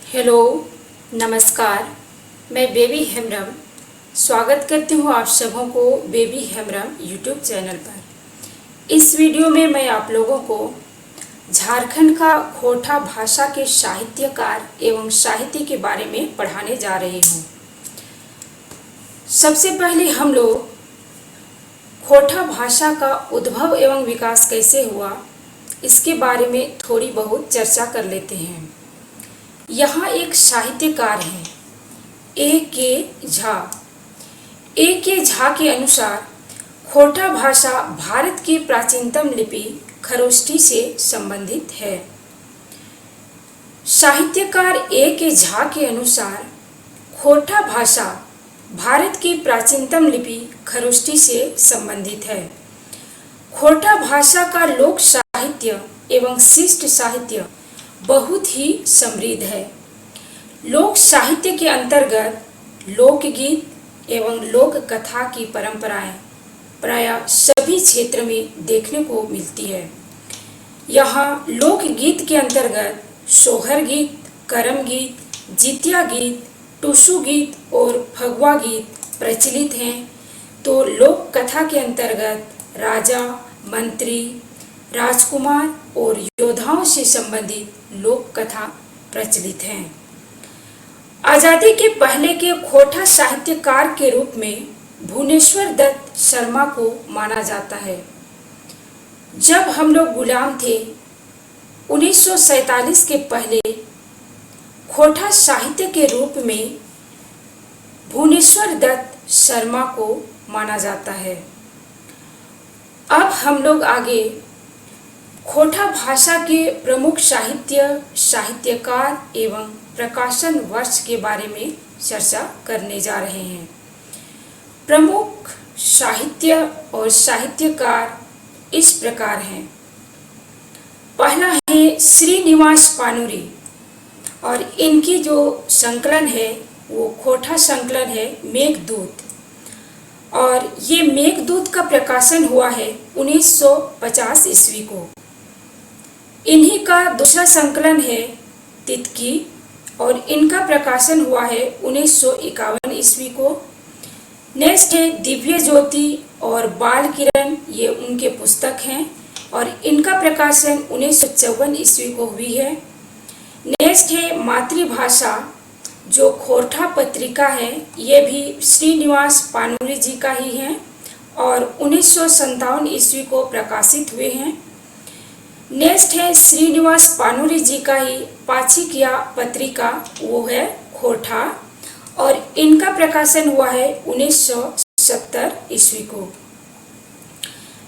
Hello, नमस्कार। मैं baby Hembrom स्वागत करती हूँ आप सबों को बेबी हेम्ब्रम यूट्यूब चैनल पर। इस वीडियो में मैं आप लोगों को झारखंड का खोटा भाषा के साहित्यकार एवं साहित्य के बारे में पढ़ाने जा रही हूँ। सबसे पहले हम लोग खोटा भाषा का उद्भव एवं विकास कैसे हुआ, इसके बारे में थोड़ी बहुत चर्चा कर लेते हैं। यहाँ एक साहित्यकार हैं, ए.के. झा। ए.के. झा के अनुसार खोटा भाषा भारत की प्राचीनतम लिपि खरोष्ठी से संबंधित है। साहित्यकार ए.के. झा के अनुसार खोटा भाषा भारत की प्राचीनतम लिपि खरोष्ठी से संबंधित है। खोटा भाषा का लोक साहित्य एवं शिष्ट साहित्य बहुत ही समृद्ध है। लोक साहित्य के अंतर्गत लोकगीत एवं लोक कथा की परंपराएं प्रायः सभी क्षेत्र में देखने को मिलती है। यहाँ लोकगीत के अंतर्गत सोहर गीत, करम गीत, जितिया गीत, टुसु गीत और फगुआ गीत प्रचलित हैं, तो लोक कथा के अंतर्गत राजा, मंत्री, राजकुमार और योद्धाओं से संबंधित लोक कथा प्रचलित हैं। आजादी के पहले के खोटा साहित्यकार के रूप में भुवनेश्वर दत्त शर्मा को माना जाता है। जब हम लोग गुलाम थे, 1947 के पहले खोटा साहित्य के रूप में भुवनेश्वर दत्त शर्मा को माना जाता है। अब हम लोग आगे खोटा भाषा के प्रमुख साहित्यकार एवं प्रकाशन वर्ष के बारे में चर्चा करने जा रहे हैं। प्रमुख साहित्य और साहित्यकार इस प्रकार हैं। पहला है श्रीनिवास पानुरी, और इनकी जो संकलन है वो खोटा संकलन है मेघदूत, और ये मेघदूत का प्रकाशन हुआ है 1950 ईस्वी को। इन्हीं का दूसरा संकलन है तितकी, और इनका प्रकाशन हुआ है 1951 ईस्वी को। नेक्स्ट है दिव्य ज्योति और बाल किरण, ये उनके पुस्तक हैं और इनका प्रकाशन 1954 ईस्वी को हुई है। नेक्स्ट है मातृभाषा, जो खोटा पत्रिका है, ये भी श्रीनिवास पानुरी जी का ही है और 1957 ईस्वी को प्रकाशित हुए हैं। नेक्स्ट है श्रीनिवास पानुरी जी का ही पाक्षिकिया पत्रिका, वो है खोटा, और इनका प्रकाशन हुआ है 1970 ईस्वी को।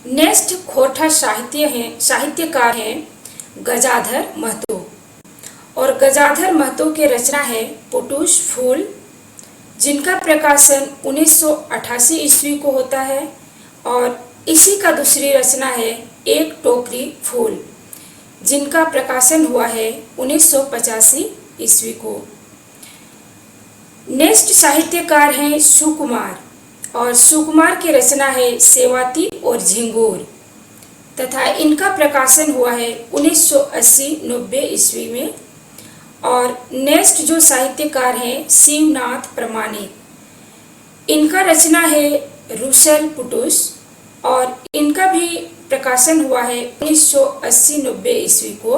नेक्स्ट खोटा साहित्यकार हैं गजाधर महतो, और गजाधर महतो के रचना है पुटुस फूल, जिनका प्रकाशन 1988 ईस्वी को होता है, और इसी का दूसरी रचना है एक टोकरी फूल, जिनका प्रकाशन हुआ है 1985 ईस्वी को। नेक्स्ट साहित्यकार हैं सुकुमार, और सुकुमार की रचना है सेवाती और झिंगुर, तथा इनका प्रकाशन हुआ है 1980-90 ईस्वी में। और नेक्स्ट जो साहित्यकार हैं शिवनाथ प्रमाणिक, इनका रचना है रुसल पुटुस, और इनका भी प्रकाशन हुआ है 1980-90 ईस्वी को।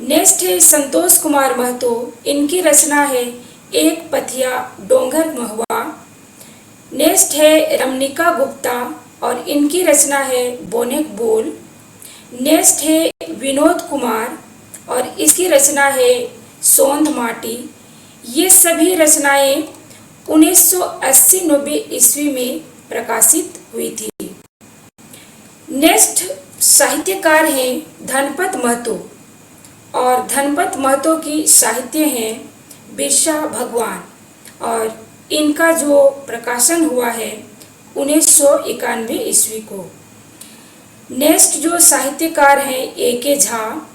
नेक्स्ट है संतोष कुमार महतो, इनकी रचना है एक पथिया डोंगर महुआ। नेक्स्ट है रमनिका गुप्ता, और इनकी रचना है बोनेक बोल। नेक्स्ट है विनोद कुमार, और इसकी रचना है सोंध माटी। ये सभी रचनाएं 1980-90 ईस्वी में प्रकाशित हुई थी। नेक्स्ट साहित्यकार हैं धनपत महतो, और धनपत महतो की साहित्य हैं बिरसा भगवान, और इनका जो प्रकाशन हुआ है 1991 ईस्वी को। नेक्स्ट जो साहित्यकार हैं ए.के. झा,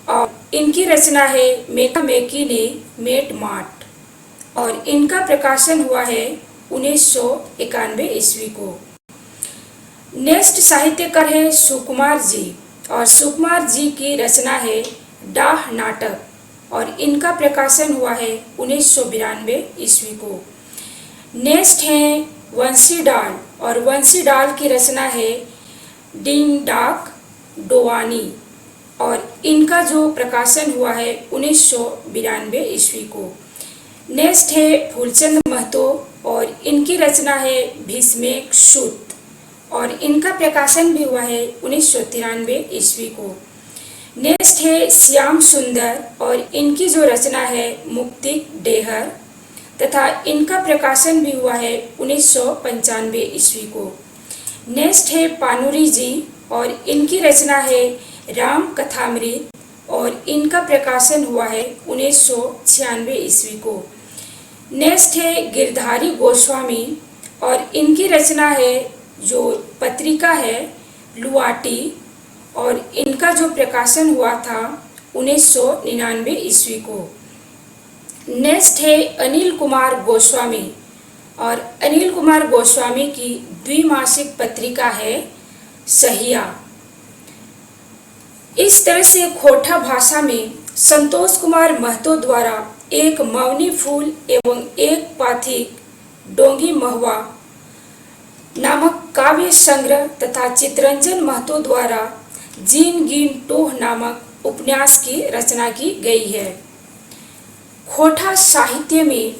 और इनकी रचना है मेका मेकी ने मेट माट, और इनका प्रकाशन हुआ है 1991 ईस्वी को। नेक्स्ट साहित्यकार है सुकुमार जी, और सुकुमार जी की रचना है डाह नाटक, और इनका प्रकाशन हुआ है 1992 ईस्वी को। नेक्स्ट है वंशीडाल, और वंशीडाल की रचना है डिंगडाक डोवानी, और इनका जो प्रकाशन हुआ है 1992 ईस्वी को। नेक्स्ट है फूलचंद महतो, और इनकी रचना है भीष्मेक सूत, और इनका प्रकाशन भी हुआ है 1993 ईस्वी को। नेक्स्ट है श्याम सुंदर, और इनकी जो रचना है मुक्तिक डेहर, तथा इनका प्रकाशन भी हुआ है 1995 ईस्वी को। नेक्स्ट है पानुरी जी, और इनकी रचना है राम कथामृत, और इनका प्रकाशन हुआ है 1996 ईस्वी को। नेक्स्ट है गिरधारी गोस्वामी, और इनकी रचना है जो पत्रिका है लुआटी, और इनका जो प्रकाशन हुआ था 1999 ईस्वी को। नेक्स्ट है अनिल कुमार गोस्वामी, और अनिल कुमार गोस्वामी की द्विमासिक पत्रिका है सहिया। इस तरह से खोटा भाषा में संतोष कुमार महतो द्वारा एक मौनी फूल एवं एक पाथिक डोंगी महुआ नामक काव्य संग्रह तथा चितरंजन महतो द्वारा जीन गिन टोह नामक उपन्यास की रचना की गई है। खोटा साहित्य में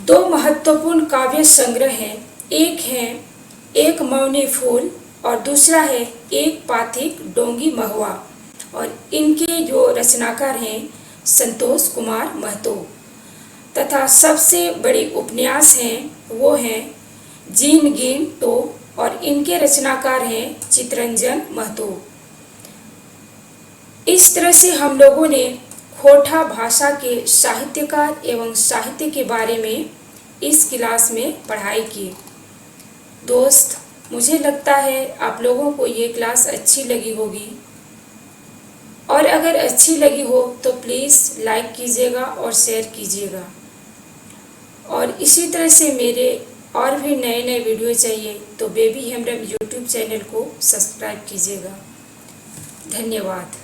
दो महत्वपूर्ण काव्य संग्रह हैं, एक है एक मौनी फूल और दूसरा है एक पाथिक डोंगी महुआ, और इनके जो रचनाकार हैं संतोष कुमार महतो, तथा सबसे बड़ी उपन्यास हैं वो हैं जीन गिन टोह, और इनके रचनाकार हैं चितरंजन महतो। इस तरह से हम लोगों ने खोटा भाषा के साहित्यकार एवं साहित्य के बारे में इस क्लास में पढ़ाई की। दोस्त, मुझे लगता है आप लोगों को ये क्लास अच्छी लगी होगी, और अगर अच्छी लगी हो तो प्लीज़ लाइक कीजिएगा और शेयर कीजिएगा, और इसी तरह से मेरे और भी नए नए वीडियो चाहिए तो बेबी हेम्ब्रम यूट्यूब चैनल को सब्सक्राइब कीजिएगा। धन्यवाद।